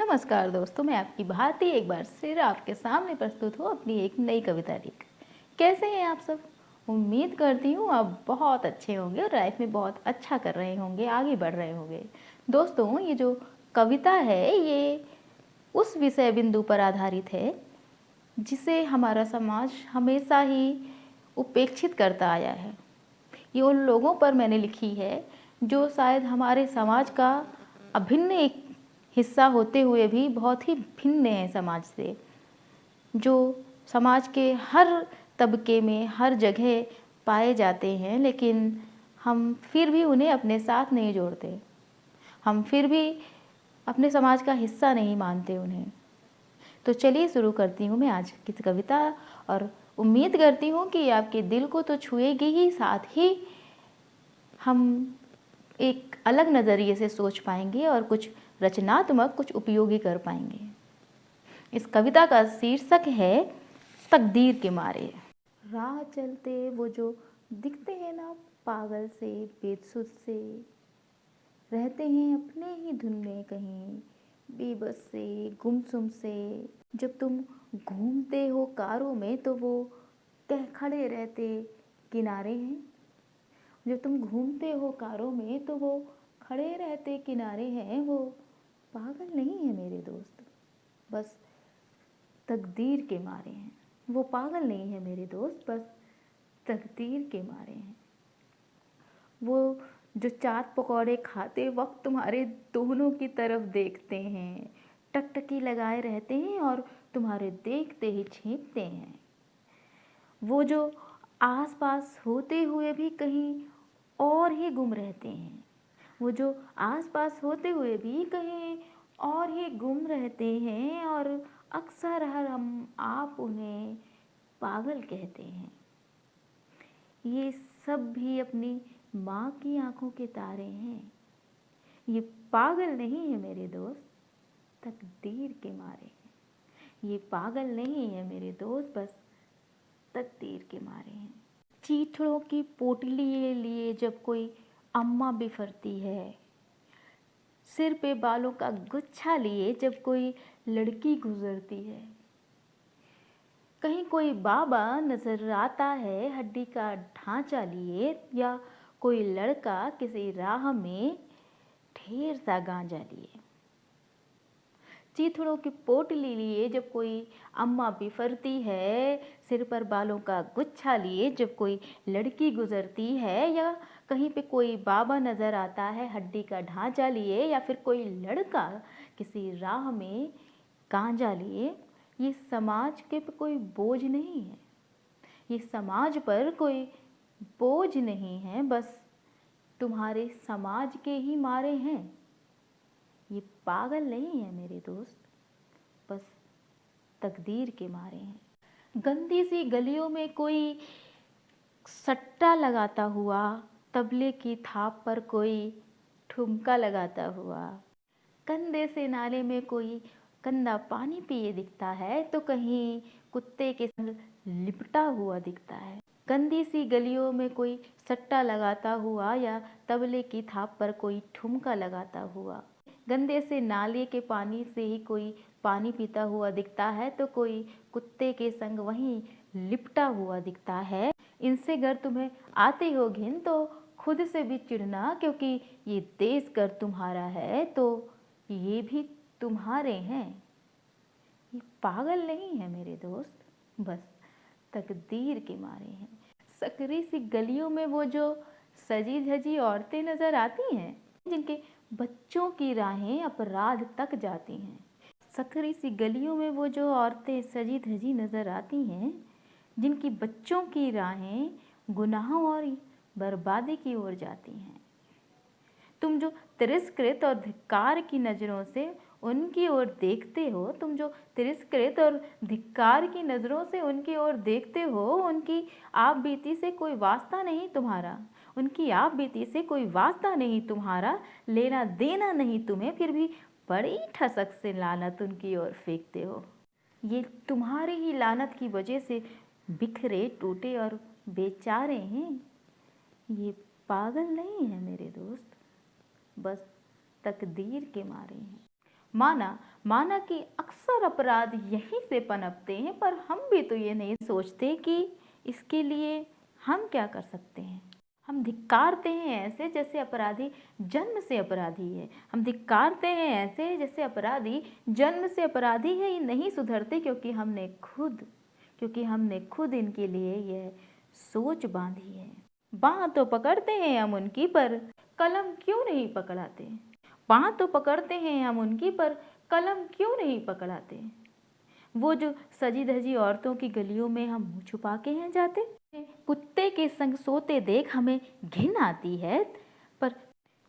नमस्कार दोस्तों, मैं आपकी भारती एक बार फिर आपके सामने प्रस्तुत हूँ अपनी एक नई कविता लेकर। कैसे हैं आप सब? उम्मीद करती हूँ आप बहुत अच्छे होंगे और लाइफ में बहुत अच्छा कर रहे होंगे, आगे बढ़ रहे होंगे। दोस्तों, ये जो कविता है ये उस विषय बिंदु पर आधारित है जिसे हमारा समाज हमेशा ही उपेक्षित करता आया है। ये उन लोगों पर मैंने लिखी है जो शायद हमारे समाज का अभिन्न एक हिस्सा होते हुए भी बहुत ही भिन्न है समाज से, जो समाज के हर तबके में हर जगह पाए जाते हैं, लेकिन हम फिर भी उन्हें अपने साथ नहीं जोड़ते। हम फिर भी अपने समाज का हिस्सा नहीं मानते उन्हें। तो चलिए शुरू करती हूँ मैं आज की कविता, और उम्मीद करती हूँ कि आपके दिल को तो छुएगी ही, साथ ही हम एक अलग नज़रिए से सोच पाएंगे और कुछ रचनात्मक, कुछ उपयोगी कर पाएंगे। इस कविता का शीर्षक है तकदीर के मारे। राह चलते वो जो दिखते हैं ना पागल से बेसुध से, रहते हैं अपने ही धुन में कहीं बेबस से गुमसुम से। जब तुम घूमते हो कारों में तो वो कह खड़े रहते किनारे हैं। जब तुम घूमते हो कारों में तो वो खड़े रहते किनारे हैं। वो पागल नहीं है मेरे दोस्त, बस तकदीर के मारे हैं। वो पागल नहीं है मेरे दोस्त, बस तकदीर के मारे हैं। वो जो चाट पकौड़े खाते वक्त तुम्हारे दोनों की तरफ देखते हैं, टकटकी लगाए रहते हैं और तुम्हारे देखते ही छींकते हैं। वो जो आसपास होते हुए भी कहीं और ही गुम रहते हैं। वो जो आसपास होते हुए भी कहीं और ही गुम रहते हैं, और अक्सर हम आप उन्हें पागल कहते हैं। ये सब भी अपनी माँ की आंखों के तारे हैं। ये पागल नहीं है मेरे दोस्त, तकदीर के मारे हैं। ये पागल नहीं है मेरे दोस्त, बस तकदीर के मारे हैं। चीथड़ों की पोटली लिए जब कोई अम्मा बिफरती है, सिर पे बालों का गुच्छा लिए जब कोई लड़की गुजरती है, कहीं कोई बाबा नजर आता है हड्डी का ढांचा लिए, या कोई लड़का किसी राह में ढेर सा गांजा लिए। चीथड़ों की पोटली लिए जब कोई अम्मा बिफरती है, सिर पर बालों का गुच्छा लिए जब कोई लड़की गुजरती है, या कहीं पे कोई बाबा नज़र आता है हड्डी का ढांचा लिए, या फिर कोई लड़का किसी राह में गांजा लिए। ये समाज के पे कोई बोझ नहीं है, ये समाज पर कोई बोझ नहीं है, बस तुम्हारे समाज के ही मारे हैं। ये पागल नहीं है मेरे दोस्त, बस तकदीर के मारे हैं। गंदी सी गलियों में कोई सट्टा लगाता हुआ, तबले की थाप पर कोई ठुमका लगाता हुआ, कंधे से नाले में कोई गंदा पानी पिए दिखता है, तो कहीं कुत्ते के संग लिपटा हुआ दिखता है। गंदी सी गलियों में कोई सट्टा लगाता हुआ, या तबले की थाप पर कोई ठुमका लगाता हुआ, गंदे से नाले के पानी से ही कोई पानी पीता हुआ दिखता है, तो कोई कुत्ते के संग वहीं लिपटा हुआ दिखता है। इनसे अगर तुम्हें आते हो घिन तो खुद से भी चिढ़ना, क्योंकि ये देश अगर तुम्हारा है तो ये भी तुम्हारे हैं। ये पागल नहीं है मेरे दोस्त, बस तकदीर के मारे हैं। सकरी सी गलियों में वो जो सजी धजी औरतें नजर आती हैं, जिनके बच्चों की राहें अपराध तक जाती हैं। सकरी सी गलियों में वो जो औरतें सजी धजी नजर आती हैं, जिनकी बच्चों की राहें गुनाहों और बर्बादी की ओर जाती हैं। तुम जो तिरस्कृत और धिक्कार की नज़रों से उनकी ओर देखते हो, तुम जो तिरस्कृत और धिक्कार की नज़रों से उनकी ओर देखते हो, उनकी आप बीती से कोई वास्ता नहीं तुम्हारा, उनकी आप बीती से कोई वास्ता नहीं तुम्हारा, लेना देना नहीं तुम्हें, फिर भी बड़ी ठसक से लानत उनकी ओर फेंकते हो। ये तुम्हारी ही लानत की वजह से बिखरे टूटे और बेचारे हैं। ये पागल नहीं है मेरे दोस्त, बस तकदीर के मारे हैं। माना माना कि अक्सर अपराध यहीं से पनपते हैं, पर हम भी तो ये नहीं सोचते कि इसके लिए हम क्या कर सकते हैं। हम धिक्कारते हैं ऐसे जैसे अपराधी जन्म से अपराधी है। हम धिक्कारते हैं ऐसे जैसे अपराधी जन्म से अपराधी है। ये नहीं सुधरते क्योंकि हमने खुद इनके लिए यह सोच बांधी है। बाँह तो पकड़ते हैं हम उनकी, पर कलम क्यों नहीं पकड़ाते। बाँह तो पकड़ते हैं हम उनकी, पर कलम क्यों नहीं पकड़ाते। वो जो सजी धजी औरतों की गलियों में हम मुँह छुपा के हैं जाते। कुत्ते के संग सोते देख हमें घिन आती है, पर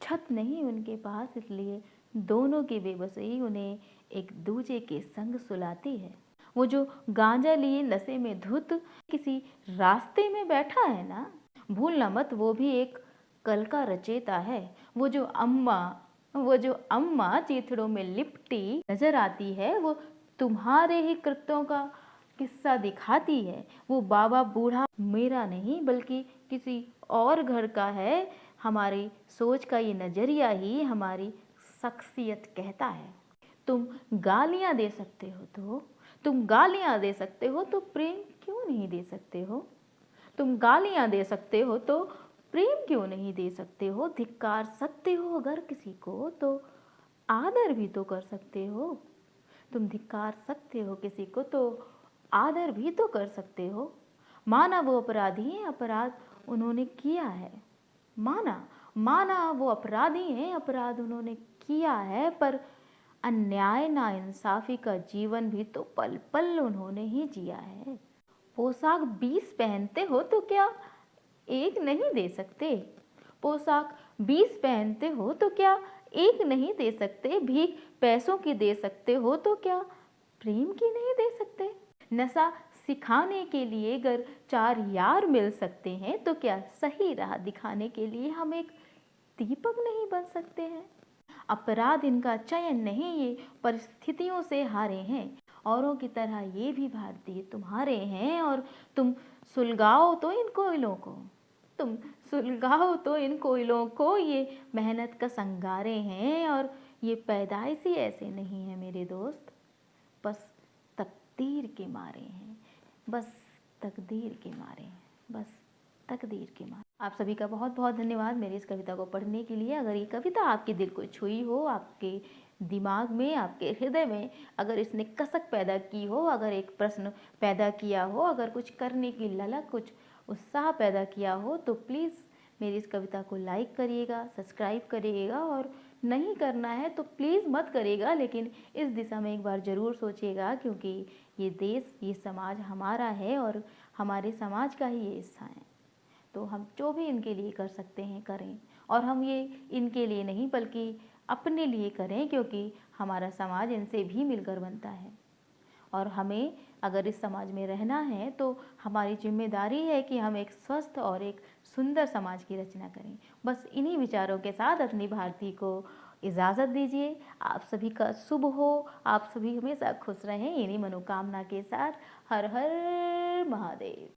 छत नहीं उनके पास, इसलिए दोनों की बेबसी उन्हें एक दूजे के संग सुलाती है। वो जो गांजा लिए नशे में धुत किसी रास्ते में बैठा है ना, भूलना मत वो भी एक कल का रचेता है। वो जो अम्मा चीथड़ों में लिपटी नजर आती है, वो तुम्हारे ही कृत्यों का किस्सा दिखाती है। वो बाबा बूढ़ा मेरा नहीं बल्कि किसी और घर का है। हमारी सोच का ये नजरिया ही हमारी शख्सियत कहता है। तुम गालियां दे सकते हो तो प्रेम क्यों नहीं दे सकते हो। तुम गालियां दे सकते हो तो प्रेम क्यों नहीं दे सकते हो। धिक्कार सकते हो अगर किसी को तो आदर भी तो कर सकते हो। तुम धिक्कार सकते हो किसी को तो आदर भी तो कर सकते हो। माना वो अपराधी हैं, अपराध उन्होंने किया है। माना वो अपराधी हैं, अपराध उन्होंने किया है, पर अन्याय नाइंसाफी का जीवन भी तो पल पल उन्होंने ही जिया है। पोशाक 20 पहनते हो तो क्या एक नहीं दे सकते। पोशाक 20 पहनते हो तो क्या एक नहीं दे सकते। भीख पैसों की दे सकते हो तो क्या प्रेम की नहीं दे सकते। नशा सिखाने के लिए अगर 4 यार मिल सकते हैं तो क्या सही राह दिखाने के लिए हम एक दीपक नहीं बन सकते हैं। अपराध इनका चयन नहीं, ये परिस्थितियों से हारे हैं। औरों की तरह ये भी भारतीय तुम्हारे हैं, और तुम सुलगाओ तो इन कोयलों को। ये मेहनत का संगारे हैं, और ये पैदाइशी ऐसे नहीं है मेरे दोस्त, बस तकदीर के मारे हैं। आप सभी का बहुत बहुत धन्यवाद मेरी इस कविता को पढ़ने के लिए। अगर ये कविता आपके दिल को छुई हो, आपके दिमाग में, आपके हृदय में अगर इसने कसक पैदा की हो, अगर एक प्रश्न पैदा किया हो, अगर कुछ करने की ललक, कुछ उत्साह पैदा किया हो, तो प्लीज़ मेरी इस कविता को लाइक करिएगा, सब्सक्राइब करिएगा, और नहीं करना है तो प्लीज़ मत करिएगा, लेकिन इस दिशा में एक बार ज़रूर सोचिएगा, क्योंकि ये देश, ये समाज हमारा है और हमारे समाज का ही ये हिस्सा है। तो हम जो भी इनके लिए कर सकते हैं करें, और हम ये इनके लिए नहीं बल्कि अपने लिए करें, क्योंकि हमारा समाज इनसे भी मिलकर बनता है। और हमें अगर इस समाज में रहना है तो हमारी जिम्मेदारी है कि हम एक स्वस्थ और एक सुंदर समाज की रचना करें। बस इन्हीं विचारों के साथ अपनी भारती को इजाज़त दीजिए। आप सभी का शुभ हो, आप सभी हमेशा खुश रहें, इन्हीं मनोकामना के साथ। हर हर महादेव।